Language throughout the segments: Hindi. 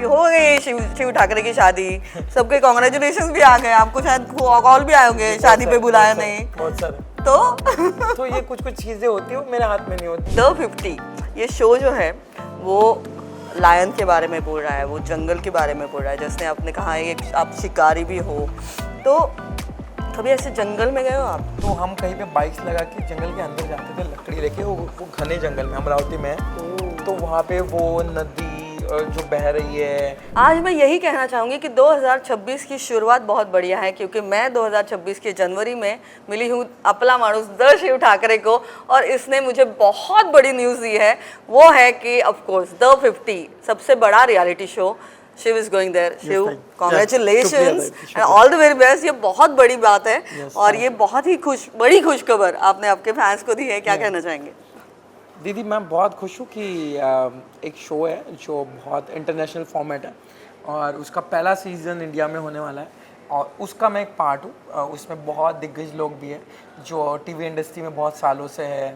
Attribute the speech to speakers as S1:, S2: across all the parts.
S1: हो गई शिव शिव ठाकरे की शादी, सबके कॉन्ग्रेचुलेशन भी आ गए, आपको शायद कॉल भी आए होंगे शादी पे बुलाया नहीं
S2: बहुत सारे।
S1: तो
S2: ये कुछ चीजें होती है वो मेरे हाथ में नहीं होती।
S1: द 50 ये शो जो है वो लायन के बारे में बोल रहा है, वो जंगल के बारे में बोल रहा है। जैसे आपने कहा है कि आप शिकारी भी हो, तो कभी ऐसे जंगल में गए हो आप?
S2: तो हम कहीं पे बाइक्स लगा के जंगल के अंदर जाते थे लकड़ी लेके, वो घने जंगल में अमरावती में है, तो वहाँ पे वो नदी जो बह रही है।
S1: आज मैं यही कहना चाहूँगी कि 2026 की शुरुआत बहुत बढ़िया है, क्योंकि मैं 2026 के जनवरी में मिली हूँ अपला मानुस द शिव ठाकरे को, और इसने मुझे बहुत बड़ी न्यूज़ दी है। वो है कि ऑफ कोर्स द 50 सबसे बड़ा reality show, Shiv is going there. Shiv congratulations and all the very best. ये बहुत बड़ी बात है और ये बहुत ही बड़ी खुश खबर आपने आपके फैंस को दी है। क्या कहना चाहेंगे?
S2: दीदी मैं बहुत खुश हूँ कि एक शो है जो बहुत इंटरनेशनल फॉर्मेट है और उसका पहला सीज़न इंडिया में होने वाला है और उसका मैं एक पार्ट हूँ। उसमें बहुत दिग्गज लोग भी हैं जो टीवी इंडस्ट्री में बहुत सालों से है,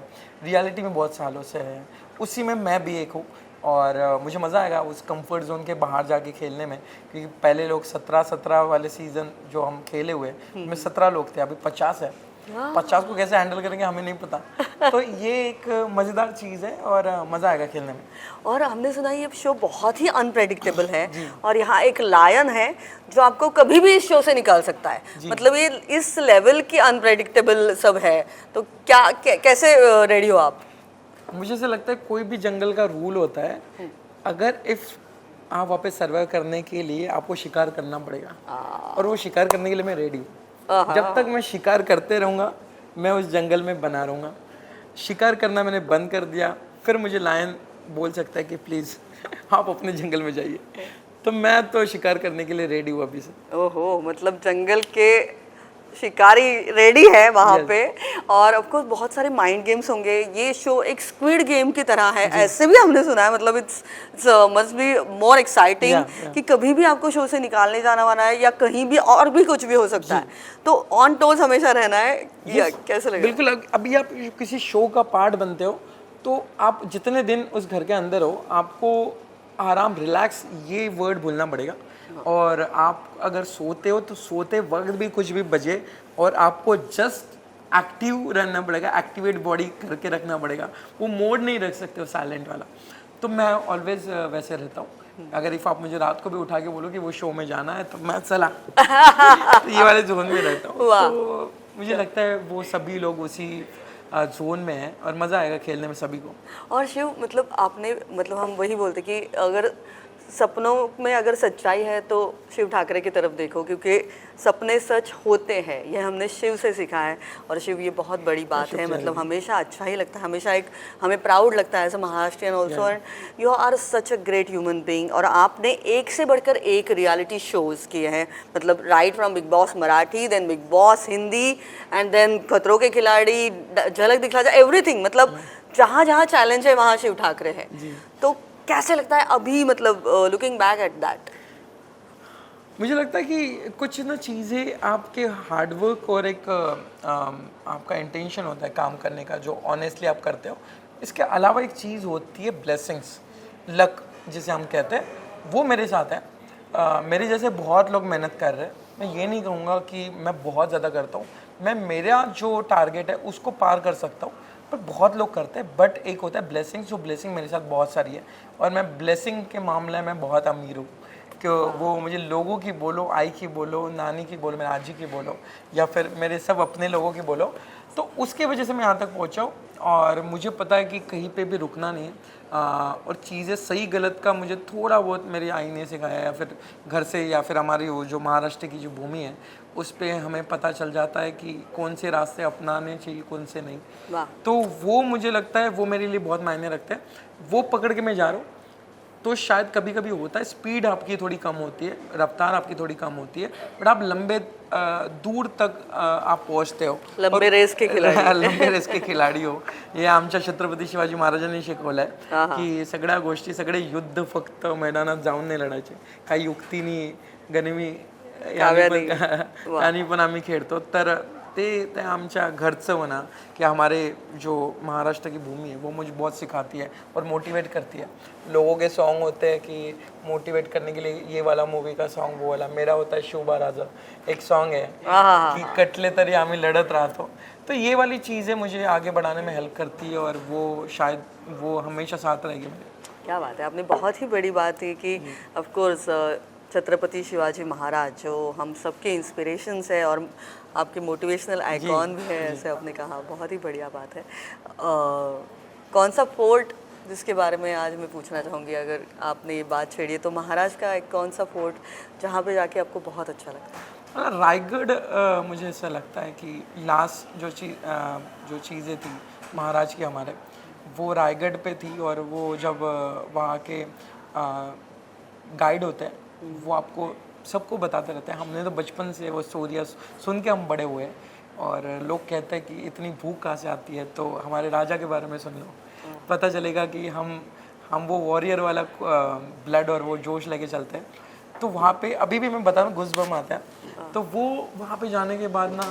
S2: रियलिटी में बहुत सालों से है, उसी में मैं भी एक हूँ। और मुझे मज़ा आएगा उस कंफर्ट जोन के बाहर जाके खेलने में, क्योंकि पहले लोग 17 वाले सीज़न जो हम खेले हुए उसमें 17 लोग थे, अभी 50 है। 50 को कैसे हैंडल करेंगे हमें नहीं पता। तो ये एक मज़ेदार चीज़ है और मज़ा आएगा खेलने में।
S1: और हमने सुना ये शो बहुत ही अनप्रेडिक्टेबल है और यहाँ एक लायन है जो आपको कभी भी इस शो से निकाल सकता है। मतलब ये इस लेवल की अनप्रेडिक्टेबल सब है, तो कैसे रेडी हो आप?
S2: मुझे ऐसा लगता है कोई भी जंगल का रूल होता है, अगर आप वहाँ पे सर्वाइव करने के लिए आपको शिकार करना पड़ेगा और वो शिकार करने के लिए मैं रेडी हूँ। जब तक मैं शिकार करते रहूँगा मैं उस जंगल में बना रहूँगा। शिकार करना मैंने बंद कर दिया, फिर मुझे लायन बोल सकता है कि प्लीज़ आप अपने जंगल में जाइए। तो मैं तो शिकार करने के लिए रेडी हूँ अभी से।
S1: ओहो, मतलब जंगल के शिकारी रेडी है वहाँ पे। और ऑफ कोर्स बहुत सारे माइंड गेम्स होंगे। ये शो एक स्क्विड गेम की तरह है, ऐसे भी हमने सुना है। मतलब it's must be more exciting कि कभी भी आपको शो से निकालने जाना वाला है या कहीं भी और भी कुछ भी हो सकता है, तो ऑन टोज हमेशा रहना है। कैसे लगेगा?
S2: बिल्कुल। अभी आप किसी शो का पार्ट बनते हो तो आप जितने दिन उस घर के अंदर हो आपको आराम, रिलैक्स, ये वर्ड भूलना पड़ेगा। और आप अगर सोते हो तो सोते वक्त भी कुछ भी बजे और आपको जस्ट एक्टिव रहना पड़ेगा, एक्टिवेट बॉडी करके रखना पड़ेगा। वो मोड नहीं रख सकते हो साइलेंट वाला। तो मैं ऑलवेज वैसे रहता हूँ। अगर इफ आप मुझे रात को भी उठा के बोलो कि वो शो में जाना है तो मैं चला ये वाले जोन में रहता हूँ। तो मुझे लगता है वो सभी लोग उसी जोन में है और मज़ा आएगा खेलने में सभी को।
S1: और शिव, मतलब आपने, मतलब हम वही बोलते कि अगर सपनों में अगर सच्चाई है तो शिव ठाकरे की तरफ देखो, क्योंकि सपने सच होते हैं। ये हमने शिव से सीखा है और शिव ये बहुत बड़ी बात है। मतलब हमेशा अच्छा ही लगता है, हमेशा एक हमें प्राउड लगता है as a Maharashtrian also. And you are such a great human being. और आपने एक से बढ़कर एक रियलिटी शोज किए हैं, मतलब right from Bigg Boss Marathi, then Bigg Boss Hindi, and then Khatron Ke खिलाड़ी, झलक दिखला जा, एवरीथिंग। मतलब जहाँ जहाँ चैलेंज है वहाँ शिव ठाकरे है। तो कैसे लगता है अभी, मतलब लुकिंग बैक एट दैट?
S2: मुझे लगता है कि कुछ ना चीज़ें आपके हार्डवर्क और एक आपका इंटेंशन होता है काम करने का, जो ऑनेस्टली आप करते हो। इसके अलावा एक चीज़ होती है ब्लेसिंग्स, लक जिसे हम कहते हैं, वो मेरे साथ है। मेरे जैसे बहुत लोग मेहनत कर रहे हैं। मैं ये नहीं कहूँगा कि मैं बहुत ज़्यादा करता हूँ, मैं मेरा जो टारगेट है उसको पार कर सकता हूँ, पर बहुत लोग करते हैं। बट एक होता है ब्लेसिंग, जो ब्लेसिंग मेरे साथ बहुत सारी है और मैं ब्लेसिंग के मामले में बहुत अमीर हूँ। कि वो मुझे लोगों की बोलो, आई की बोलो, नानी की बोलो, मेरे आजी की बोलो, या फिर मेरे सब अपने लोगों की बोलो, तो उसके वजह से मैं यहाँ तक पहुँचा हूँ। और मुझे पता है कि कहीं पे भी रुकना नहीं है। और चीज़ें सही गलत का मुझे थोड़ा बहुत मेरी आई ने सिखाया, या फिर घर से, या फिर हमारी वो जो महाराष्ट्र की जो भूमि है उस पर हमें पता चल जाता है कि कौन से रास्ते अपनाने चाहिए, कौन से नहीं। तो वो मुझे लगता है वो मेरे लिए बहुत मायने रखते हैं। वो पकड़ के मैं जा रहा हूँ। तो शायद कभी कभी होता है स्पीड आपकी थोड़ी कम होती है, रफ्तार आपकी थोड़ी कम होती है, बट आप लंबे दूर तक आप पहुंचते हो।
S1: लंबे रेस के खिलाड़ी
S2: लंबे रेस के खिलाडी हो. हे आमच्या छत्रपती शिवाजी महाराजांनी शिकवलंय की सगळ्या गोष्टी, सगळे युद्ध फक्त मैदानात जाऊन नाही लढायचे. काही युक्तीनी गनिमी आणि पण आम्ही खेळतो. तर ते ते आमच्या घरचं म्हणा कि हमारे जो महाराष्ट्र की भूमि है वो मुझे बहुत सिखाती है और मोटिवेट करती है। लोगों के सॉन्ग होते हैं कि मोटिवेट करने के लिए ये वाला मूवी का सॉन्ग, वो वाला। मेरा होता है शिव राजा, एक सॉन्ग है कि कटले तरी आम्ही लड़त राहतो। तो ये वाली चीज़ें मुझे आगे बढ़ाने में हेल्प करती है और वो शायद वो हमेशा साथ रहेगी मेरे।
S1: क्या बात है, आपने बहुत ही बड़ी बात की कि ऑफ कोर्स छत्रपति शिवाजी महाराज जो हम सबके इंस्पिरेशंस है और आपके मोटिवेशनल आइकॉन भी है, ऐसे आपने कहा, बहुत ही बढ़िया बात है। कौन सा फोर्ट जिसके बारे में आज मैं पूछना चाहूँगी, अगर आपने ये बात छेड़ी है तो महाराज का एक कौन सा फोर्ट जहाँ पे जाके आपको बहुत अच्छा लगता है?
S2: रायगढ़ मुझे ऐसा लगता है कि लास्ट जो चीज़ें थी महाराज की हमारे, वो रायगढ़ पे थी। और वो जब वहाँ के गाइड होते हैं वो आपको सबको बताते रहते हैं। हमने तो बचपन से वो स्टोरियाँ सुन के हम बड़े हुए हैं। और लोग कहते हैं कि इतनी भूख कहाँ से आती है, तो हमारे राजा के बारे में सुन लो, पता चलेगा कि हम वो वॉरियर वाला ब्लड और वो जोश लेके चलते हैं। तो वहाँ पे अभी भी मैं बता रहा हूँ गुज़बम आता है। तो वो वहाँ पे जाने के बाद ना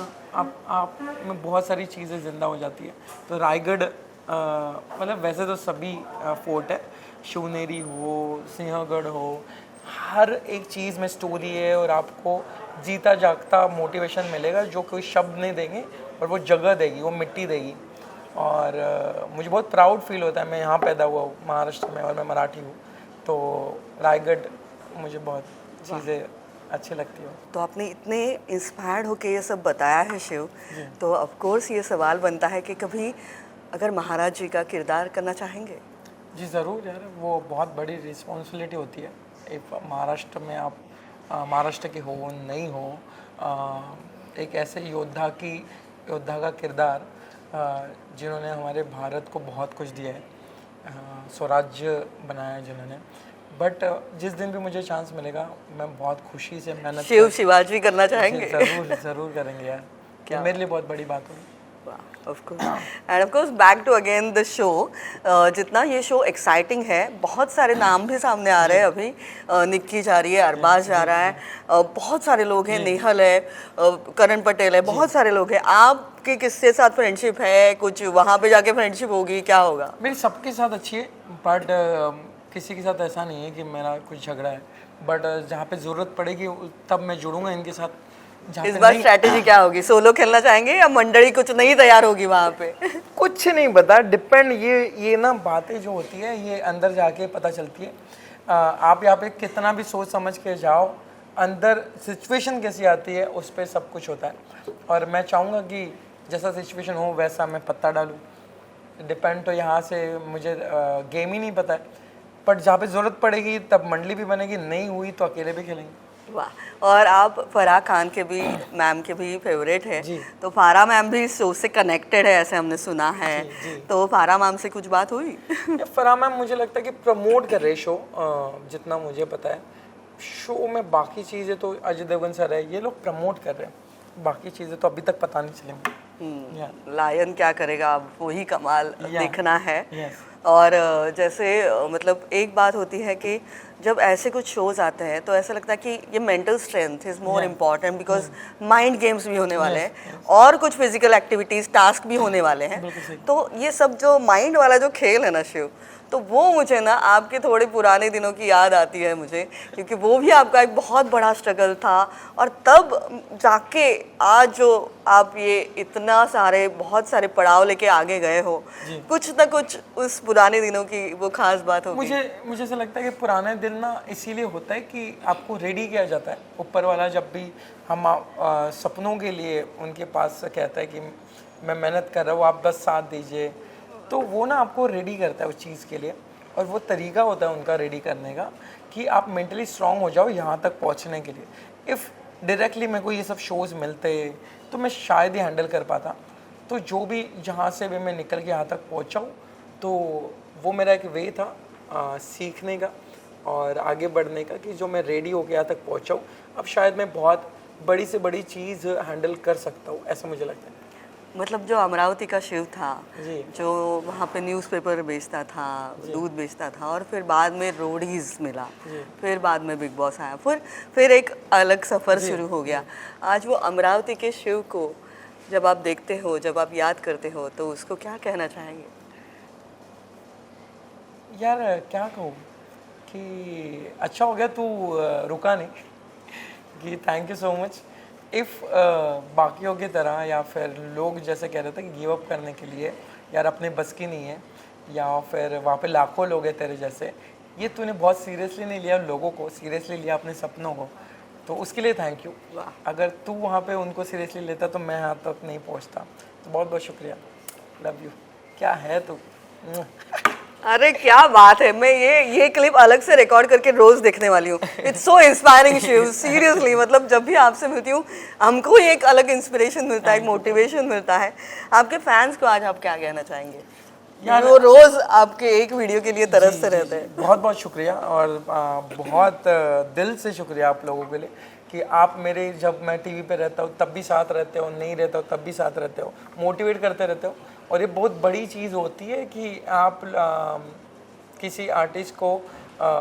S2: आप में बहुत सारी चीज़ें ज़िंदा हो जाती है। तो रायगढ़ मतलब वैसे तो सभी फोर्ट है, शिवनेरी हो, सिंहगढ़ हो, हर एक चीज़ में स्टोरी है और आपको जीता जागता मोटिवेशन मिलेगा जो कोई शब्द नहीं देंगे और वो जगह देगी, वो मिट्टी देगी। और मुझे बहुत प्राउड फील होता है, मैं यहाँ पैदा हुआ हूँ महाराष्ट्र में और मैं मराठी हूँ। तो रायगढ़ मुझे बहुत चीज़ें अच्छी लगती है।
S1: तो आपने इतने इंस्पायर्ड होके ये सब बताया है शिव, तो ऑफ कोर्स ये सवाल बनता है कि कभी अगर महाराज जी का किरदार करना चाहेंगे?
S2: जी ज़रूर यार, वो बहुत बड़ी रिस्पॉन्सिबिलिटी होती है। एक महाराष्ट्र में आप महाराष्ट्र के हो नहीं हो, एक ऐसे योद्धा का किरदार जिन्होंने हमारे भारत को बहुत कुछ दिया है, स्वराज्य बनाया है जिन्होंने। बट जिस दिन भी मुझे चांस मिलेगा मैं बहुत खुशी से मेहनत
S1: शिव शिवाजी करना चाहेंगे?
S2: ज़रूर करेंगे यार, क्या मेरे लिए बहुत बड़ी बात होगी।
S1: Of course. And of course back to again the show. जितना ये शो एक्साइटिंग है, बहुत सारे नाम भी सामने आ रहे हैं अभी। निक्की जा रही है, अरबाज जा रहा है, बहुत सारे लोग हैं, नेहल है, करण पटेल है, बहुत सारे लोग हैं। आपके किसके साथ फ्रेंडशिप है? कुछ वहाँ पे जाके फ्रेंडशिप होगी, क्या होगा?
S2: मेरी सबके साथ अच्छी है, बट किसी के साथ ऐसा नहीं है कि मेरा कुछ झगड़ा है। बट जहाँ पे ज़रूरत पड़ेगी तब मैं जुड़ूंगा इनके साथ।
S1: इस बार स्ट्रैटेजी क्या होगी? सोलो खेलना चाहेंगे या मंडली कुछ नहीं तैयार होगी वहाँ पे?
S2: कुछ नहीं पता, डिपेंड। ये ना बातें जो होती है ये अंदर जाके पता चलती है। आप यहाँ पे कितना भी सोच समझ के जाओ, अंदर सिचुएशन कैसी आती है उस पर सब कुछ होता है। और मैं चाहूँगा कि जैसा सिचुएशन हो वैसा मैं पत्ता डालूँ। डिपेंड तो यहाँ से मुझे गेम ही नहीं पता है, बट जहाँ पे ज़रूरत पड़ेगी तब मंडली भी बनेगी, नहीं हुई तो अकेले भी खेलेंगे।
S1: वाह। और आप फराह खान के भी मैम के भी फेवरेट है, तो फारा मैम भी शो से कनेक्टेड है ऐसे हमने सुना है। तो फारा मैम से कुछ बात हुई?
S2: फराह मैम मुझे लगता है कि प्रमोट कर रहे शो, जितना मुझे पता है। शो में बाकी चीज़ें तो अजय देवगन सर है, ये लोग प्रमोट कर रहे हैं, बाकी चीज़ें तो अभी तक पता नहीं चलेंगी।
S1: लायन क्या करेगा अब वही कमाल देखना है। और जैसे मतलब एक बात होती है कि जब ऐसे कुछ शोज आते हैं तो ऐसा लगता है कि ये mental strength is more important, because mind games भी होने वाले हैं और कुछ फिजिकल एक्टिविटीज़ टास्क भी होने वाले हैं। तो ये सब जो माइंड वाला जो खेल है ना शिव, तो वो मुझे ना आपके थोड़े पुराने दिनों की याद आती है मुझे, क्योंकि वो भी आपका एक बहुत बड़ा स्ट्रगल था। और तब जाके आज जो आप ये इतना सारे बहुत सारे पड़ाव लेके आगे गए हो, कुछ ना कुछ उस पुराने दिनों की वो खास बात होगी।
S2: मुझे ऐसा लगता है कि पुराने दिन ना इसीलिए होता है कि आपको रेडी किया जाता है। ऊपर वाला जब भी हम सपनों के लिए उनके पास कहता है कि मैं मेहनत कर रहा हूँ, आप बस साथ दीजिए, तो वो ना आपको रेडी करता है उस चीज़ के लिए। और वो तरीका होता है उनका रेडी करने का कि आप मेंटली स्ट्रांग हो जाओ यहाँ तक पहुँचने के लिए। इफ़ डायरेक्टली मेरे को ये सब शोज़ मिलते तो मैं शायद ही हैंडल कर पाता। तो जो भी जहाँ से भी मैं निकल के यहाँ तक पहुँचा हूँ, तो वो मेरा एक वे था सीखने का और आगे बढ़ने का, कि जो मैं रेडी होकर यहाँ तक पहुँचा हूँ, अब शायद मैं बहुत बड़ी से बड़ी चीज़ हैंडल कर सकता हूँ, ऐसा मुझे लगता है।
S1: मतलब जो अमरावती का शिव था, जो वहाँ पे न्यूज़पेपर बेचता था, दूध बेचता था, और फिर बाद में रोडीज मिला, फिर बाद में बिग बॉस आया, फिर एक अलग सफ़र शुरू हो गया। आज वो अमरावती के शिव को जब आप देखते हो, जब आप याद करते हो, तो उसको क्या कहना चाहेंगे?
S2: यार क्या कहूँ कि अच्छा हो गया तू रुका नहीं कि thank you so much. If बाकियों की तरह या फिर लोग जैसे कह रहे थे कि गिव अप करने के लिए यार अपने बस की नहीं है, या फिर वहाँ पे लाखों लोग हैं तेरे जैसे, ये तूने बहुत सीरियसली नहीं लिया, लोगों को सीरियसली लिया, अपने सपनों को, तो उसके लिए थैंक यू। अगर तू वहाँ पे उनको सीरियसली लेता तो मैं यहाँ तक नहीं पहुँचता। तो बहुत बहुत शुक्रिया, लव यू। क्या है तू।
S1: अरे क्या बात है, मैं ये क्लिप अलग से रिकॉर्ड करके रोज देखने वाली हूँ। It's so inspiring Shiv, seriously. मतलब जब भी आपसे मिलती हूँ हमको ही एक अलग इंस्पिरेशन मिलता है, एक मोटिवेशन मिलता है। आपके फैंस को आज आप क्या कहना चाहेंगे यार? वो रोज आपके एक वीडियो के लिए तरसते रहते हैं।
S2: बहुत बहुत शुक्रिया, और बहुत दिल से शुक्रिया आप लोगों के लिए कि आप मेरे, जब मैं टीवी पे रहता हूँ तब भी साथ रहते हो, नहीं रहता हो तब भी साथ रहते हो, मोटिवेट करते रहते हो। और ये बहुत बड़ी चीज़ होती है कि आप किसी आर्टिस्ट को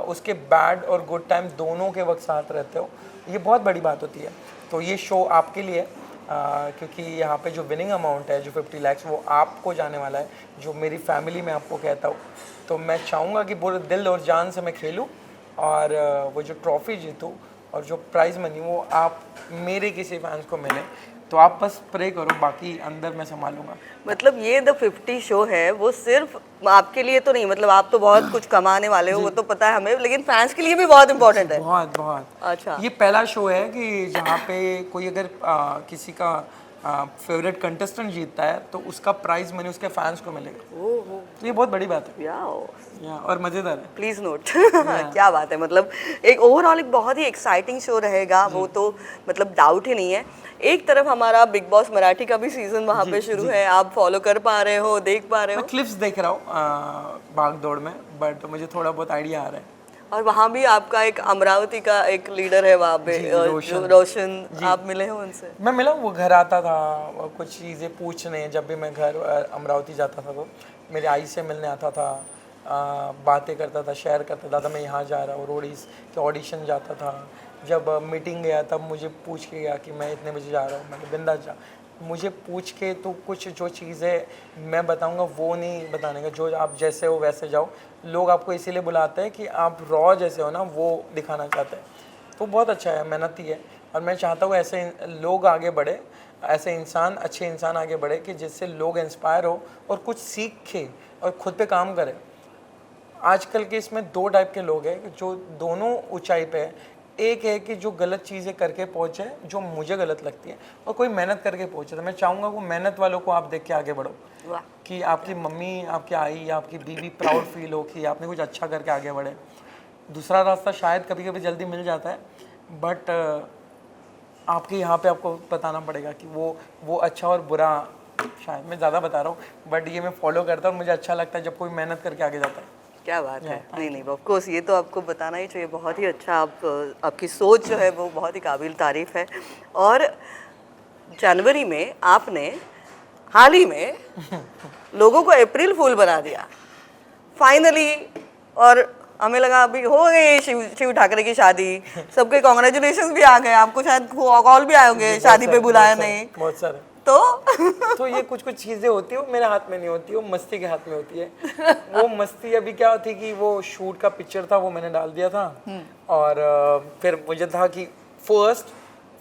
S2: उसके बैड और गुड टाइम दोनों के वक्त साथ रहते हो, ये बहुत बड़ी बात होती है। तो ये शो आपके लिए क्योंकि यहाँ पे जो विनिंग अमाउंट है जो 50 लाख वो आपको जाने वाला है, जो मेरी फैमिली में आपको कहता हूँ। तो मैं चाहूँगा कि पूरे दिल और जान से मैं खेलूँ और वो जो ट्रॉफ़ी जीतूँ और जो प्राइज़ मनी वो आप मेरे किसी फैंस को मिले। तो आप बस प्रे करो, बाकी अंदर मैं संभालूंगा।
S1: मतलब ये द 50 शो है वो सिर्फ आपके लिए तो नहीं, मतलब आप तो बहुत कुछ कमाने वाले हो वो तो पता है हमें, लेकिन फैंस के लिए भी बहुत इंपॉर्टेंट है।
S2: बहुत बहुत।
S1: अच्छा,
S2: ये पहला शो है कि जहाँ पे कोई अगर किसी का फेवरेट कंटेस्टेंट जीतता है तो उसका प्राइज मनी उसके फैंस को मिलेगा।
S1: ओह,
S2: तो ये बहुत बड़ी बात है
S1: या
S2: और मज़ेदार है।
S1: Please note. क्या बात है, मतलब एक ओवरऑल एक बहुत ही एक्साइटिंग शो रहेगा, वो तो मतलब डाउट ही नहीं है। एक तरफ हमारा बिग बॉस मराठी का भी सीजन वहाँ पे शुरू है, आप फॉलो कर पा रहे हो, देख पा रहे हो?
S2: मैं क्लिप्स देख रहा हूँ भाग दौड़ में, बट मुझे थोड़ा बहुत आइडिया आ रहा है।
S1: और वहाँ भी आपका एक अमरावती का एक लीडर है वहाँ पे, रोशन, आप मिले हो उनसे?
S2: मैं मिला, वो घर आता था कुछ चीज़ें पूछने, जब भी मैं घर अमरावती जाता था तो मेरी आई से मिलने आता था, बातें करता था, शेयर करता था मैं यहाँ जा रहा हूँ, रोडीज के ऑडिशन जाता था। जब मीटिंग गया तब मुझे पूछ के गया कि मैं इतने बजे जा रहा हूँ, मैंने बिंदास जा, मुझे पूछ के तो कुछ जो चीज़ें मैं बताऊंगा वो नहीं बताने का, जो आप जैसे हो वैसे जाओ। लोग आपको इसीलिए बुलाते हैं कि आप रॉ जैसे हो ना, वो दिखाना चाहते हैं। तो बहुत अच्छा है, मेहनती है, और मैं चाहता हूँ ऐसे लोग आगे बढ़े, ऐसे इंसान, अच्छे इंसान आगे बढ़े कि जिससे लोग इंस्पायर हो और कुछ सीखे और खुद पे काम करें। आजकल के इसमें दो टाइप के लोग हैं जो दोनों ऊंचाई पे है। एक है कि जो गलत चीज़ें करके पहुँचे, जो मुझे गलत लगती है, और कोई मेहनत करके पहुँचे। तो मैं चाहूँगा वो मेहनत वालों को आप देख के आगे बढ़ो, कि आपकी मम्मी, आपकी आई या आपकी बीवी प्राउड फील हो कि आपने कुछ अच्छा करके आगे बढ़े। दूसरा रास्ता शायद कभी कभी जल्दी मिल जाता है, बट आपके यहाँ पे आपको बताना पड़ेगा कि वो अच्छा और बुरा, शायद मैं ज़्यादा बता रहा हूँ, बट ये मैं फॉलो करता हूँ। मुझे अच्छा लगता है जब कोई मेहनत करके आगे जाता है।
S1: क्या बात है। नहीं, ऑफ कोर्स ये तो आपको बताना ही चाहिए, बहुत ही अच्छा। आपकी सोच जो है वो बहुत ही काबिल तारीफ है। और जनवरी में आपने हाल ही में लोगों को अप्रैल फूल बना दिया फाइनली, और हमें लगा अभी हो गई शिव ठाकरे की शादी, सबके कॉन्ग्रेचुलेशन भी आ गए, आपको शायद कॉल भी आए होंगे, शादी पे बुलाया नहीं,
S2: बहुत सारे। तो ये कुछ चीज़ें होती है वो मेरे हाथ में नहीं होती, वो मस्ती के हाथ में होती है। वो मस्ती अभी क्या होती कि वो शूट का पिक्चर था वो मैंने डाल दिया था, और फिर मुझे था कि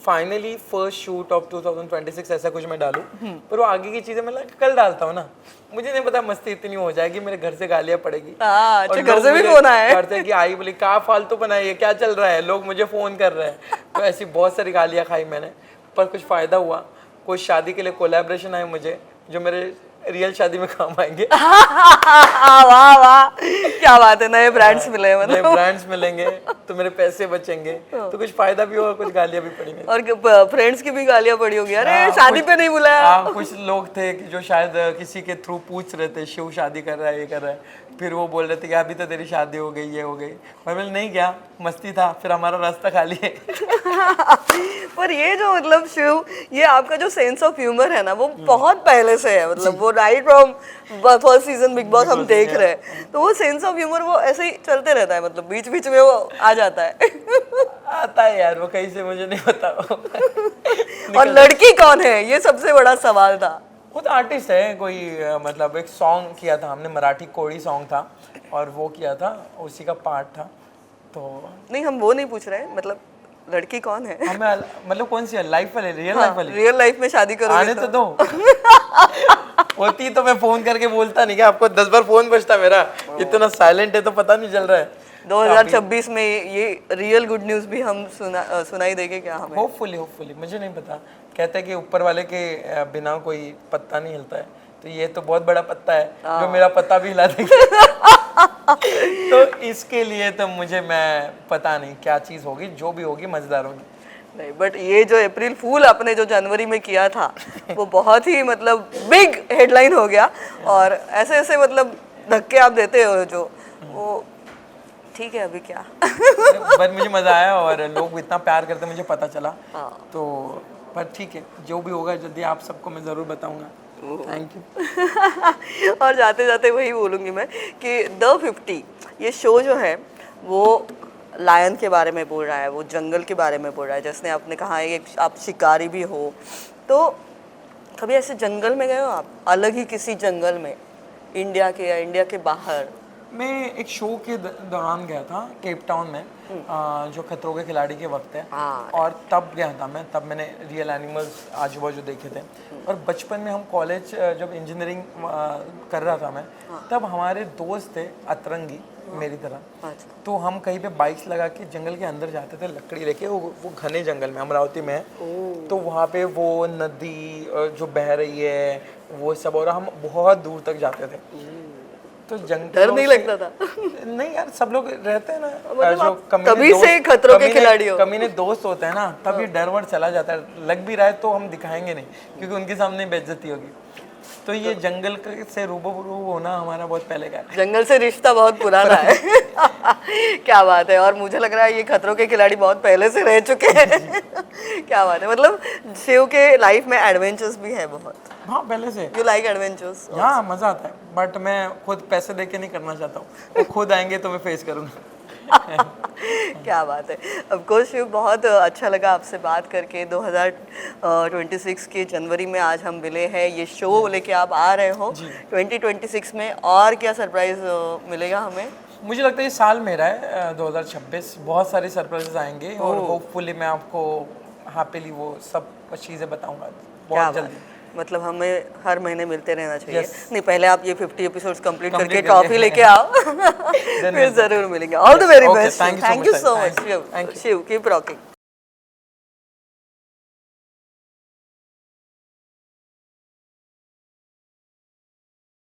S2: फाइनली फर्स्ट शूट ऑफ 2026 ऐसा कुछ मैं डालूं, पर वो आगे की चीजें मैं कल डालता हूँ ना। मुझे नहीं पता मस्ती इतनी हो जाएगी, मेरे घर से गालियां पड़ेगी।
S1: और घर से भी फोन आया
S2: घर से कि आई बोली क्या फालतू बनाई है, क्या चल रहा है, लोग मुझे फोन कर रहे हैं। तो ऐसी बहुत सारी गालियां खाई मैंने, पर कुछ फायदा हुआ। कोई शादी के लिए कोलैबोरेशन आए मुझे, जो मेरे रियल शादी में काम आएंगे।
S1: वाह वाह, क्या बात है, नए ब्रांड्स मिले, मतलब
S2: नए ब्रांड्स मिलेंगे तो मेरे पैसे बचेंगे, तो कुछ फायदा भी होगा, कुछ गालियां भी पड़ेंगी।
S1: और फ्रेंड्स की भी गालियां पड़ी होगी, अरे शादी पे नहीं बुलाया।
S2: कुछ लोग थे कि जो शायद किसी के थ्रू पूछ रहे थे शिव शादी कर रहा है, ये कर रहा है, फिर वो बोल रहे थे कि अभी तो तेरी शादी हो गई, ये हो गई। मैं नहीं गया, मस्ती था, फिर हमारा रास्ता खाली है।
S1: पर ये जो मतलब शिव, ये आपका जो सेंस ऑफ ह्यूमर है ना, वो बहुत पहले से है, मतलब वो right from first season big boss हम देख रहे हैं, तो वो सेंस ऑफ ह्यूमर वो ऐसे ही चलते रहता है, मतलब बीच बीच में वो आ जाता है।
S2: आता है यार, वो कहीं से मुझे नहीं पता।
S1: और लड़की कौन है, ये सबसे बड़ा सवाल था।
S2: वो तो आर्टिस्ट है कोई, मतलब एक सॉन्ग किया था हमने, मराठी कोड़ी सॉन्ग था और वो किया था, उसी का पार्ट था। तो
S1: नहीं, हम वो नहीं पूछ रहे, मतलब लड़की कौन है।
S2: हमें मतलब कौन सी लाइफ वाले, रियल लाइफ वाली?
S1: रियल लाइफ में शादी करोगे
S2: आने तो दो। होती तो मैं फोन करके बोलता नहीं, क्या आपको 10 बार फोन बजता मेरा, इतना साइलेंट है तो पता नहीं चल रहा है।
S1: 2026 में ये रियल गुड न्यूज़ भी हम सुनाई देंगे क्या हमें?
S2: होपफुली मुझे नहीं पता, कहते हैं कि ऊपर वाले के बिना कोई पत्ता नहीं हिलता है, तो ये तो बहुत बड़ा पत्ता है जो मेरा पत्ता भी हिला देगा। तो इसके लिए तो मुझे, मैं पता नहीं क्या चीज़ होगी, जो भी होगी मज़ेदार होगी।
S1: नहीं, बट ये जो अप्रैल फूल आपने जो जनवरी में किया था वो बहुत ही मतलब बिग हेडलाइन हो गया, और ऐसे ऐसे मतलब धक्के आप देते हो जो वो, ठीक है अभी क्या।
S2: पर मुझे मज़ा आया और लोग इतना प्यार करते मुझे पता चला। तो पर ठीक है, जो भी होगा जल्दी आप सबको मैं ज़रूर बताऊंगा। Thank you.
S1: और जाते जाते वही बोलूँगी मैं कि द 50 ये शो जो है वो लायन के बारे में बोल रहा है, वो जंगल के बारे में बोल रहा है। जैसे आपने कहा है कि आप शिकारी भी हो, तो कभी ऐसे जंगल में गए हो आप, अलग ही किसी जंगल में, इंडिया के या इंडिया के बाहर?
S2: मैं एक शो के दौरान गया था केप टाउन में, जो खतरों के खिलाड़ी के वक्त है, और तब गया था मैं, तब मैंने रियल एनिमल्स आजू बाजू देखे थे। और बचपन में हम कॉलेज जब इंजीनियरिंग कर रहा था मैं, तब हमारे दोस्त थे अतरंगी मेरी तरह, तो हम कहीं पे बाइक्स लगा के जंगल के अंदर जाते थे लकड़ी लेके, वो घने जंगल में, अमरावती में है, तो वहाँ पे वो नदी जो बह रही है वो सब, और हम बहुत दूर तक जाते थे। तो
S1: डर नहीं लगता था?
S2: नहीं यार, सब लोग रहते हैं ना,
S1: मतलब तभी से खतरों के खिलाड़ी हो।
S2: कमीने दोस्त होते हैं ना, तब ये डर वर चला जाता है। लग भी रहा है तो हम दिखाएंगे नहीं, क्योंकि उनके सामने बेइज्जती होगी। तो ये जंगल से रूबरू होना हमारा बहुत पहले का है।
S1: जंगल से रिश्ता बहुत पुराना है। क्या बात है। और मुझे लग रहा है ये खतरों के खिलाड़ी बहुत पहले से रह चुके हैं। क्या बात है। मतलब शिव के लाइफ में एडवेंचर्स भी है बहुत।
S2: हाँ, पहले से।
S1: You like adventures?
S2: हाँ, मजा आता है, बट मैं खुद पैसे दे के नहीं करना चाहता हूँ, वो खुद आएंगे तो मैं फेस करूँगा।
S1: क्या बात है। ऑफ कोर्स शिव, बहुत अच्छा लगा आपसे बात करके। 2026 के जनवरी में आज हम मिले हैं, ये शो लेके आप आ रहे हो 2026 में, और क्या सरप्राइज मिलेगा हमें?
S2: मुझे लगता है ये साल मेरा है 2026, बहुत सारे सरप्राइजेस आएंगे और होपफुली मैं आपको हैप्पीली वो सब चीज़ें बताऊंगा बहुत जल्दी।
S1: मतलब हमें हर महीने मिलते रहना चाहिए। नहीं, पहले आप ये 50 एपिसोड्स कंप्लीट करके ट्रॉफी लेके आओ, फिर जरूर मिलेंगे। All the very best. Thank you so much Shiv. Keep rocking.